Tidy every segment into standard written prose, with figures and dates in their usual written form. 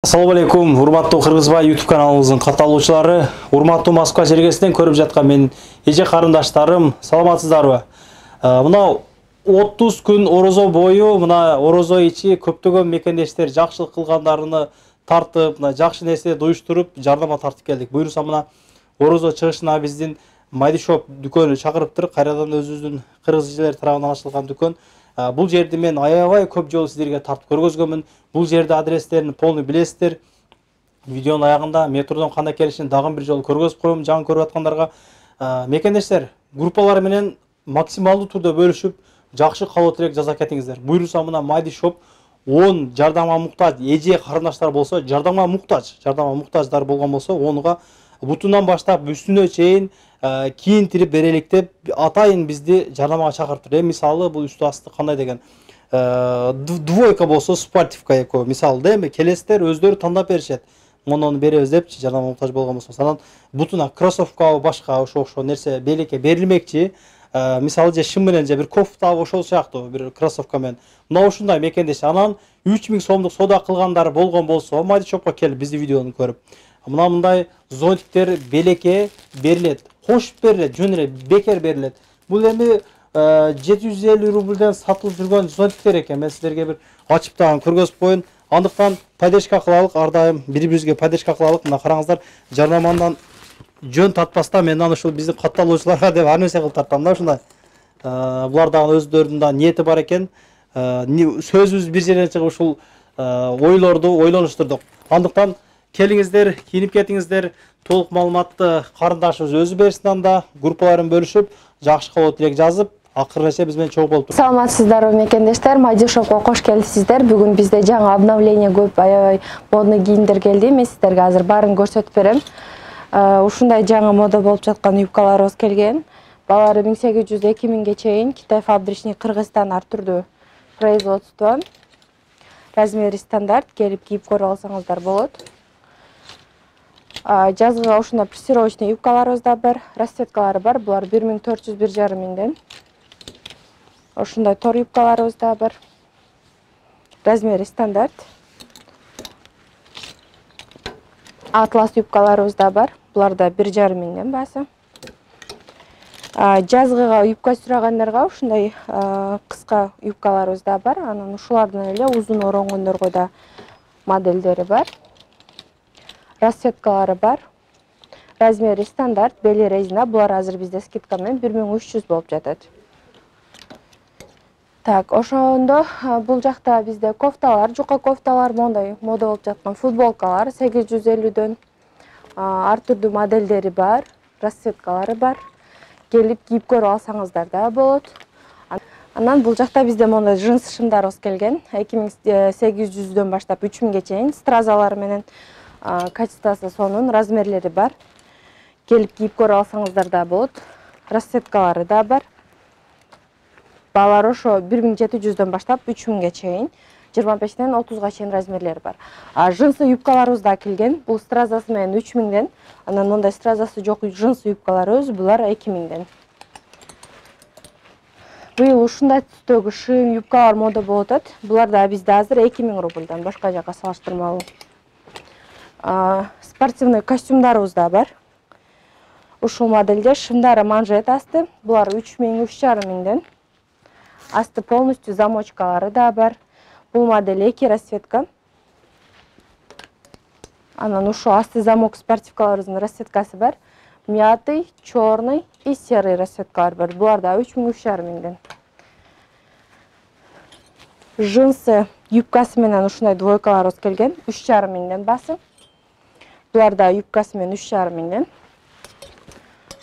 Assalamu алейкум, урматтуу Кыргызбай YouTube каналыбыздын катталуучулары, урматтуу Москва жергесинен көрүп жаткан мен эже карындаштарым, саламатсыздарбы? Мына 30 күн орозо бою, мына орозо ичи көптөгөн мекендештер жакшылык кылгандарыны тартып, мына жакшы нерсе дуюштуруп, жардама тартып келдик. Буюрса мына орозо чыгышына биздин Майдишоп дүкөнү чакырыптыр. Кайрадан өзүбүздүн кыргыз эжелер тарабынан ачылган дүкөн. Бул жерди мен аябай көп жолу сиздерге тартып көргөзгөнмүн. Бул жерде адрестерин полный билесиздер. Видеонун аягында метродон кандай келишин дагы бир жолу көргөзүп коем жаңы көрүп аткандарга. Мекендештер группалар менен максималдуу турда бөлүшүп, жакшы каалоо тилек жаза кетиңиздер. Буюрса мына Майдишоп 10 жардамга муктаж эже карындаштар болсо, жардамга муктаждар болгон болсо, онуга бутунан баштап үстүнө чейин кийинтирип берелик деп атайын бизди жардамага чакыртыр. Мисалы бул үстү асты кандай деген двойка болсо спортивка эко мисалы да, эми келесиздер өздөрү тандап беришет. Монону беребиз депчи, жардамга муктаж болгон болсо. Анан бутуна кроссовка башка ошо нерсе белекке берилмекчи. Мисалы же шым менен же бир кофта ошол сыяктуу бир кроссовка менен. Мына ушундай мекендеш. Анан 3000 сомдук соода кылгандар болгон болсо, Майдишопко келип бизди видеону көрүп, мындай зонтиктер белекке берилет. Кошуп берилет, жөн эле бекер берилет. Бул эми 750 рубльден сатылып жүргөн зонтиктер экен. Мен сиздерге бир ачып дагы көргөзүп коеюн. Андыктан поддержка кылалык, ар дайым бири-бирибизге поддержка кылалык. Мына караңыздар, жарнамандан жөн тартпастан мен аны ушул биздин катталуучуларга деп ар нерсе кылып тартам да ушундай. Булар дагы өздөрүнүн да ниети бар экен. Сөзүбүз бир жерден чыгып ушул ойлорду ойлонуштурдук. Андыктан келиңиздер, кийинип кетиңиздер. Толук маалыматты карындашыбыз өзү берсин, анда группаларын бөлүшүп, жакшы каалоо тилек жазып, акырынча биз менен чогуу болуп туруңуздар. Саламатсыздарбы мекендештер, Майдишопко кош келипсиздер. Бүгүн бизде жаңы обновление көп аябай модный кийимдер келди. Мен сиздерге азыр баарын көрсөтүп берем. Ушундай жаңы мода болуп жаткан юбкаларыбыз келген. Балары 1800-2000ге чейин Китай фабричный, Кыргызстан ар түрдүү производство. Размери стандарт, келип кийип көрүп алсаңыздар болот. Жазгыга ушундай плессировочный юбкаларыбыз да бар, расцветкалары бар. Булар 1400 1500ден. Ушундай тор юбкаларыбыз да бар. Размери стандарт. Атлас юбкаларыбыз да бар. Булар да 1500ден баасы. Жазгыга юбка сурагандарга ушундай кыска юбкаларыбыз да бар. Анан ушулардан эле узун оронгондорго да модельдери бар. Расцветкалары бар. Размери стандарт, бели резина. Булар азыр бизде скидка менен 1300 болуп жатат. Так, ошондо бул жакта бизде кофталар, жука кофталар, мондай мода болуп жаткан футболкалар 850дөн. Ар түрдүү модельдери бар, расцветкалары бар. Келип кийип көрүп алсаңыздар да болот. Анан бул жакта бизде мондай джинс шымдарыбыз келген. 2800дөн баштап 3000ге чейин стразалары менен качествосы сонун, размерлери бар. Келип кийип көрүп алсаңыздар да болот. Расцветкалары да бар. Балар ошо 1700дөн баштап 3000ге чейин, 25ден 30га чейин размерлери бар. Джинсы юбкаларыбыз да келген. Бул стразасы менен 3000ден, анан мондай стразасы жок джинсы юбкаларыбыз булар 2000ден. Быйыл ушундай түстөгү шым юбкалар мода болуп атат. Булар да бизде азыр 2000 рубльдан, башка жакка салыштырмалуу. Спортивный костюмдарыбыз да бар. Ушул модельде шымдары манжет асты. Булар 3000, 3500ден. Асты полностью замочкалары да бар. Бул модель 2 расцветка. Анан ушул асты замок спортивкаларыбыздын расцветкасы бар. Мятый, черный и серый расцветкалар бар. Булар да 3000, 3500ден. Джинсы юбкасы менен ушундай двойкаларыбыз келген. 3500ден басы. Булар да юбкасы менен 3500ден.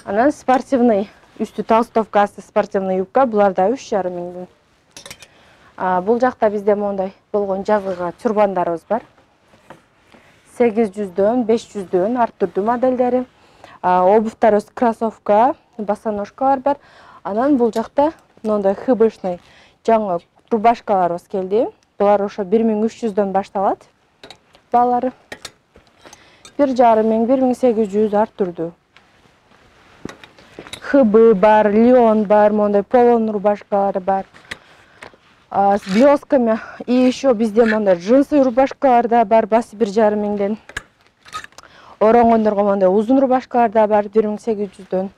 Анан спортивный үстү толстовкасы, спортивный юбка, булар да 3500ден. Бул жакта бизде мондай болгон жазгыга тюрбандарыбыз бар. 800дөн, 500дөн ар түрдүү модельдери. Обувтарыбыз кроссовка, босоножкалар бар. Анан бул жакта мондай хбшный жаңы рубашкаларыбыз келди. Булар ошо 1300дөн башталат. Балары 1500, 1800 ар түрдүү. ХБ бар, Леон бар, мондай полон рубашкалары бар. С блесками. И еще bizde мондай джинсы рубашкалар да бар, басы 1,5 миңден. Ороңондорго мондай узун рубашкалар да бар, 1800дөн.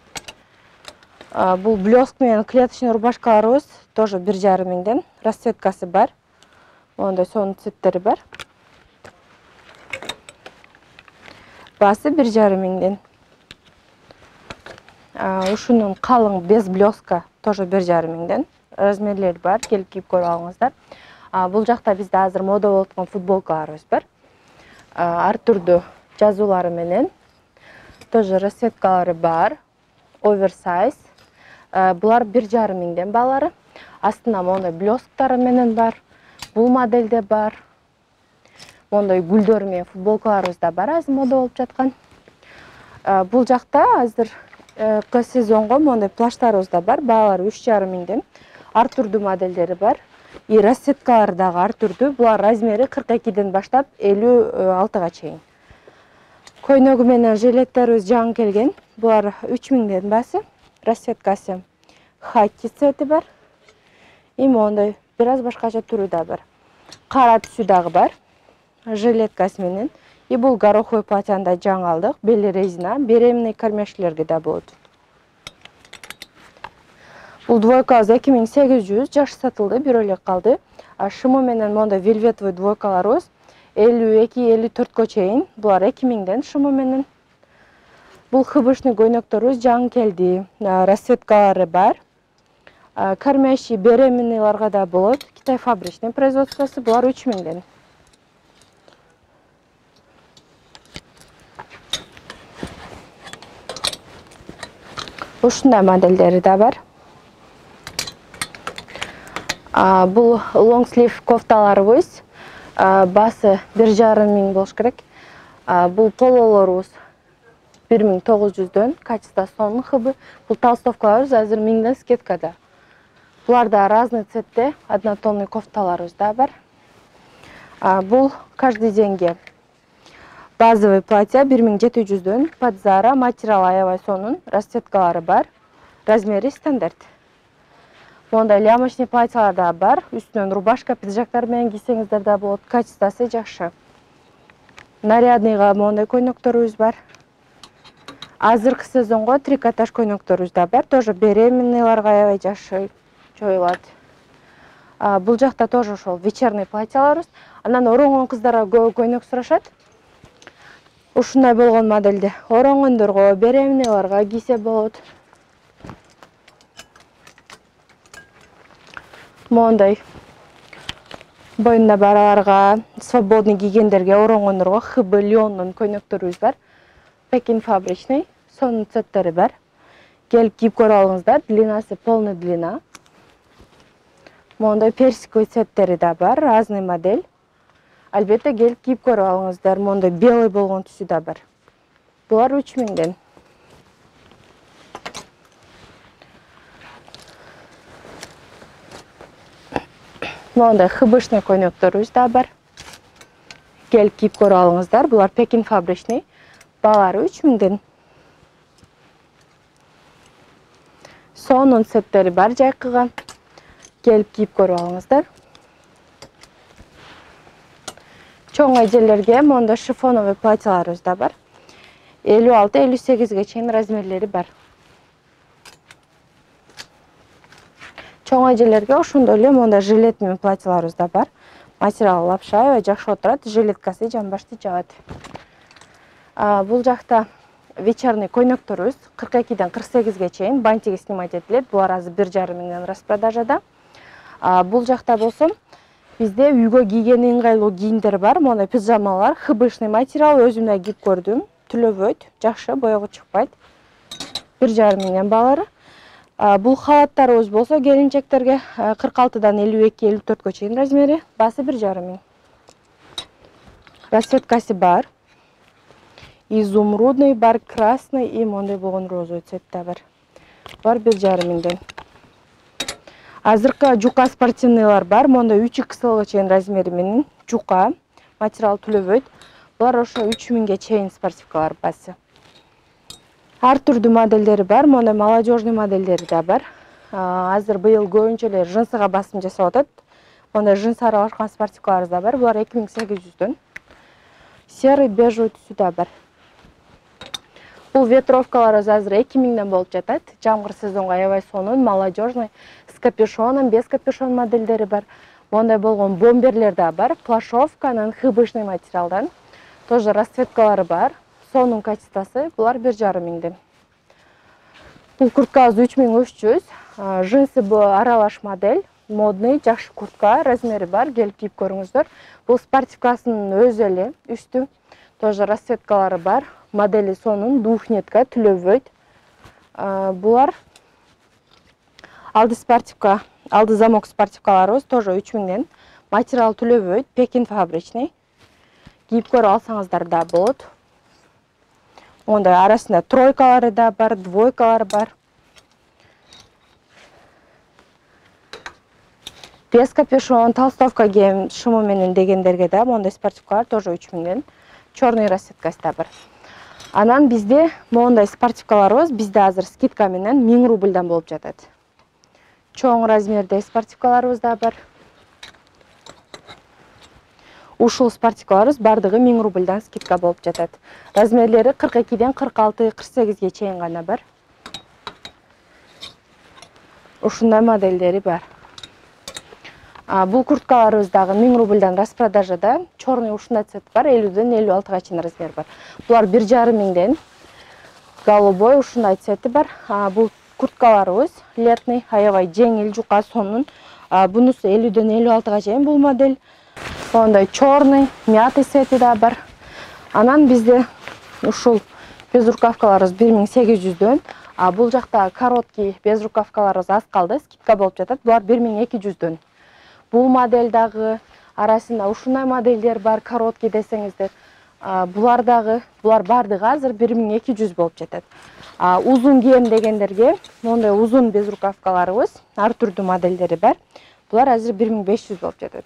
Бул блеск менен клеточный рубашкаларыбыз тоже 1,5 миңден. Расцветкасы бар. Мондай сонун цветтери бар. Басы 1,5 миңден. Ушунун калың без блеска тоже 1,5 миңден. Размерлери бар, келип кийип көрүп алыңыздар. Бул жакта бизде азыр мода болуп аткан футболкаларыбыз бар. Ар түрдүү жазуулары менен. Тоже расцветкалары бар. Оверсайз. Булар 1,5 миңден баалары. Астына мондай блесктары менен бар. Бул моделде бар. Мондай гүлдөр менен футболкаларыбыз да бар, азыр мода болуп жаткан. Бул жакта азыр кыш сезонго мондай плаштарыбыз да бар. Баалары 3,5 миңден. Ар түрдүү модельдери бар. И расцветкалары дагы ар түрдүү. Булар размери 42ден баштап 56га чейин. Көйнөгү менен жилеттерибиз жаңы келген. Булар 3 миңден басы. Расцветкасы хаки цвети бар. И мондай бир аз башкача түрү да бар. Кара түсү дагы бар. Жилеткасы менен. И бул гороховый платьяны жаңы алдык. Бели резина, беременный кормящийлерге да болот. Бул двойкабыз 2800 жаш сатылды, бирөө эле калды. Шымы менен мондай велветовый двойкаларыбыз 52-54га чейин. Булар 2000ден шымы менен. Бул хыбышный көйнөктөрүбүз жаңы келди. Расцветкалары бар. Кормящий беременныйларга да болот. Китай фабричный производствосы. Булар 3000ден. Ушундай модельдери да бар. Бул long sleeve кофталарыбыз басы 1,5 миң болуш керек. Бул пололорубуз 1900дөн, качество сонун хыбы. Бул толстовкаларыбыз азыр 1000ден скидкада. Буларда разный цветте однотонный кофталарыбыз да бар. Бул каждый деньги. Базовый платье 1700дөн, под Zara, материал аябай сонун, расцветкалары бар. Размери стандарт. Мондай лямочный платьялар да бар. Үстүнөн рубашка, пиджактар менен кийсеңиздер да болот. Качествосы жакшы. Нарядныйга мондай көйнөктөрүбүз бар. Азыркы сезонго трикотаж көйнөктөрүбүз да бар. Тоже беременныйларга аябай жакшы жоюлат. Бул жакта тоже ошол вечерний платьяларыбыз. Анан ороңгон кыздарга көп көйнөк сурашат. Ушундай болгон модельде ороңгондорго, беременныйларга кийсе болот. Мондай боюнда бараларга, свободный кийгендерге, ороңгондорго хыбы леондон көйнөктөрүбүз бар. Пекин фабричный, сонун цветтери бар. Келип кийип көрүп алыңыздар. Длинасы полный длина. Мондай персиковый цветтери да бар, разный модель. Албетте келип кийип көрүп алыңыздар. Мондай белый болгон түсү да бар. Булар 3000ден. Мондай хыбышный көйнөктөрүбүз да бар. Келип кийип көрүп алыңыздар. Булар Пекин фабричный. Баалары 3000ден. Сонун цветтери бар жайкыга. Келип кийип көрүп алыңыздар. Чоң эжелерге мондай шифоновый платьяларыбыз да бар. 56-58ге чейин размерлери бар. Чоң эжелерге ошондой эле мондай жилет менен платьяларыбыз да бар. Материал лапша, аябай жакшы отурат, жилеткасы жамбашты жагат. Бул жакта вечерний көйнөктөрүбүз 42ден 48ге чейин бантиги снимать этилет. Булар азыр 1,5 миңден распродажада. Бул жакта болсо бизде үйгө кийген ыңгайлуу кийимдер бар. Мондай пижамалар, хыбышный материал, өзүм да кийип көрдүм. Түлөбөйт, жакшы, боёгу чыкпайт. 1,5 миңден баалары. Бул халаттарыбыз болсо келинчектерге 46дан 52-54ге чейин размери, басы 1,5 миң. Расцветкасы бар. Изумрудный бар, красный и мондай болгон розовый цветта бар. Бар 1,5 миңден. Азыркы жука спортивныйлар бар. Мондай 3XL чейин размери менен жука, материал түлөбөйт. Булар ошо 3000ге чейин спортивкалар басы. Ар түрдүү модельдери бар. Мондай молодежный модельдери да бар. Азыр быйыл көбүнчө эле жинсыга басым жасап атат. Онда джинс аралашкан спортивкаларыбыз да бар. Булар 2800-дөн. Серый бежевый түсү да бар. Бул ветровкаларыбыз азыр 2000-ден болуп жатат. Жамгыр сезонго аябай сонун, молодежный, с капюшоном, без капюшон модельдери бар. Мондай болгон бомберлер да бар. Плашовка, анан хбшный материалдан. Тоже расцветкалары бар. Сонун качествосы. Булар 1500-ден. Бул курткабыз 3300. Джинсы бу аралаш модель. Модный, жакшы куртка, размери бар. Келип кийип көрүңүздөр. Бул спортивкасынын өзү эле, үстү. Тоже расцветкалары бар. Модели сонун, двухнетка, түлөбөйт. Булар алды спортивка, алды замок спортивкаларыбыз тоже 3000-ден. Материал түлөбөйт, Пекин фабричный. Кийип көрүп алсаңыздар да болот. Онда арасында тройкалары да бар, двойкалары бар. Без капюшон, толстовка кийим шымы менен дегендерге да мондай спортивкалар тоже 3000-ден. Чорный расцветкасы да бар. Анан бизде мондай спортивкаларыбыз бизде азыр скидка менен 1000 рубльдан болуп жатат. Чоң размерде спортивкаларыбыз да бар. Ушул спортивкаларыбыз бардыгы 1000 рубльдан скидка болуп жатат. Размерлери 42-ден 46-48-ге чейин гана бар. Ушундай модельдери бар. Бул курткаларыбыз дагы 1000 рубльдан распродажада. Чорный ушундай цвет бар, 50-ден 56-га чейин размер бар. Булар 1500-ден. Голубой ушундай цвети бар. Бул курткаларыбыз летный, аябай жеңил, жука, сонун. Бунусу 50-ден 56-га чейин бул модель. Ондай чорный, мятый цвети да бар. Анан бизде ушул безрукавкаларыбыз 1800-дөн. Бул жакта короткий безрукавкаларыбыз аз калды, скидка болуп жатат. Булар 1200-дөн. Бул модель дагы арасында ушундай модельдер бар, короткий десеңиздер. Булар бардыгы азыр 1200 болуп жатат. Узун кийем дегендерге мондай узун безрукавкаларыбыз ар түрдүү модельдери бар. Булар азыр 1500 болуп жатат.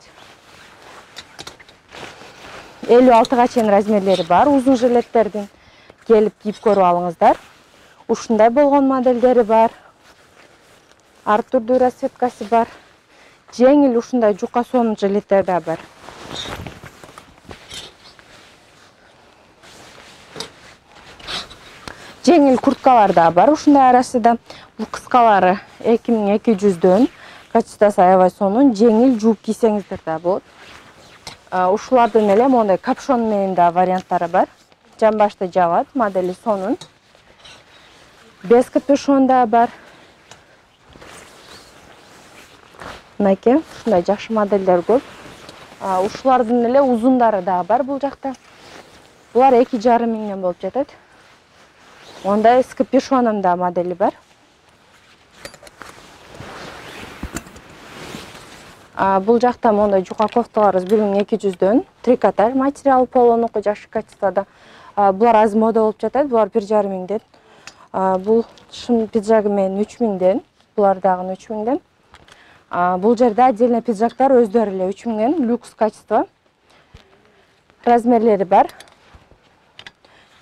56-га чейин размерлери бар. Узун жилеттердин келип кийип көрүп алыңыздар. Ушундай болгон модельдери бар. Ар түрдүү расцветкасы бар. Жеңил ушундай жука сонун жилеттер да бар. Жеңил курткалар да бар. Ушундай арасында бул кыскалары 2200-дөн. Качествосы аябай сонун, жеңил жууп кийсеңиздер да болот. Ушулардын эле мондай капшон менен да варианттары бар. Жамбашты жабат, модели сонун. Без капюшон да бар. Мынакей, ушундай жакшы модельдер көп. Ушулардын эле узундары да бар бул жакта. Булар 2500-ден болуп жатат. Ондай с капюшоном да модели бар. Бул жакта мондай жука кофталарыбыз 1200-дөн. Трикотаж материал, полонуку жакшы качествода. Булар аз мода болуп жатат. Булар 1500-ден. Бул шым пиджагы менен 3000-ден. Булар дагы 3000-ден. Бул жерде отдельно пиджактар өздөрү эле 3000-ден, люкс качество. Размерлери бар.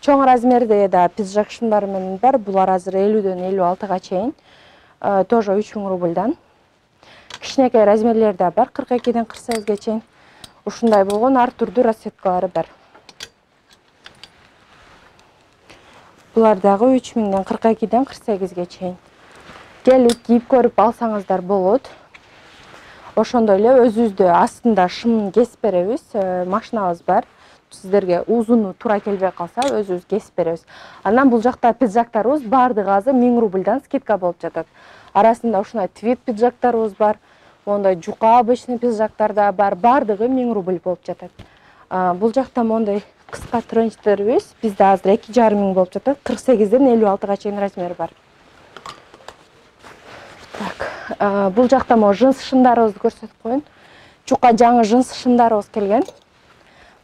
Чоң размерде да пиджак шымдары менен бар. Булар азыр 50-ден 56-га чейин. Тоже 3000 рубльдан. Кичинекей размерлери да бар, 42-ден 48-ге чейин. Ушундай болгон ар түрдүү расцветкалары бар. Булар дагы 3000-ден 42-ден 48-ге чейин. Келип кийип көрүп алсаңыздар болот. Ошондой эле өзүбүздө астында шымын кесип беребиз. Машинабыз бар. Сиздерге узуну туура келбей калса, өзүбүз кесип беребиз. Анан бул жакта пиджактарыбыз бардыгы азыр 1000 рубльдан скидка болуп жатат. Арасында ушундай твит пиджактарыбыз бар. Мондай жука обычный пиджактар да бар. Бардыгы 1000 рубль болуп жатат. Бул жакта мондай кыска тренчтерибиз бизде азыр 2500 болуп жатат. 48-ден 56-га чейин размер бар. Так, бул жакта мо джинс шымдарыбызды көрсөтүп коеюн. Жука жаңы джинс шымдарыбыз келген.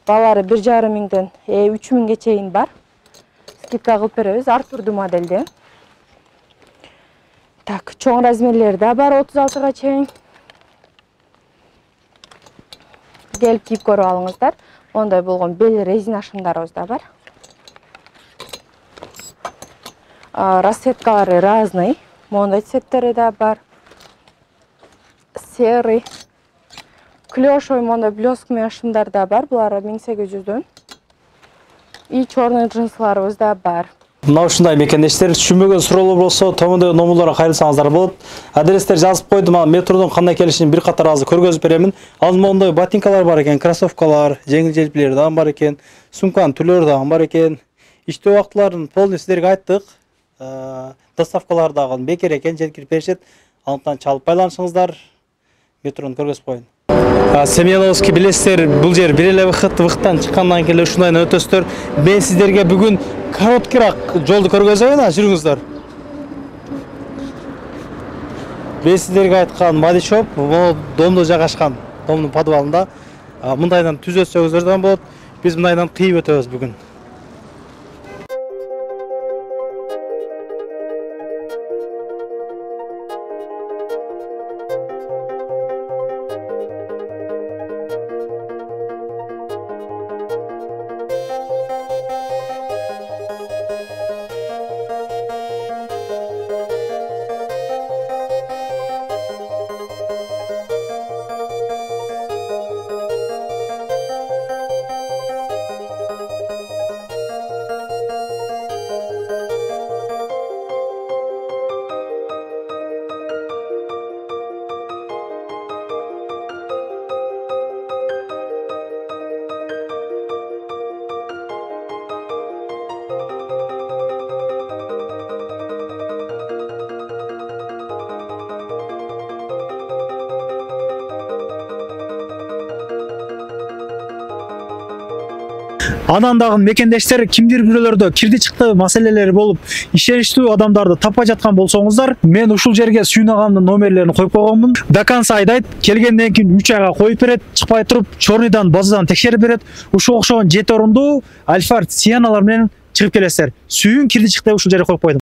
Балары 1500-ден 3000-ге чейин бар. Скидка кылып беребиз, ар түрдүү модельде. Так, чоң размерлери да бар 36-га чейин. Келип кийип көрүп алыңыздар. Ондай болгон бел резина шымдарыбыз да бар. Расцветкалары разный. Мондай цветтери да бар. Серый. клешой мондой блесками шымдар да бар. Булар 1800'дөн. И черный джинсларыбыз да бар. Мына ушундай мекендештер, түшүнбөгөн суроолор болсо, төмөндөгү номерлорго кайрылсаңыздар болот. Адрестер жазып койдум, ал метродон кандай келишин бир катар азыр көргөзүп беремин. Алдыма мондой ботинкалар бар экен, кроссовкалар, жеңил желпилер дагы бар экен, сумканын түрлөрү дагы бар экен. Иштөө убактыларын полный сиздерге айттык. Доставкалар дагы бекер экен, жеткирип беришет. Андыктан чалып байланышыңыздар. Метрону көргөзүп коеюн. Семеновский билесиздер, бул жер бир эле выходтан чыккандан кийин ушундай өтөсүздөр. Мен сиздерге бүгүн короткирак жолду көргөзөйүн, жүрүңүздөр. Мен сиздерге айткан Мадишоп, бул домдо жайгашкан, домдун подвалында. Мындайдан түз өтсөңүздөр да болот. Биз мындайдан кыйып өтөбүз бүгүн. Анан дагы мекендештер кимдир бирөөлөрдө кирди чыкты маселелери болуп, ишеничтүү адамдарды таппай жаткан болсоңуздар, мен ушул жерге Сүйүн агамдын номерлерин коюп койгонмун. До конца айдайт, келгенден кийин 3 айга коюп берет, чыкпай туруп, чорныйдан, базадан текшерип берет. Ушул окшогон 7 орундуу Альфард Сианалар менен чыгып келесиздер. Сүйүн кирди чыкты ушул жерге коюп койдум.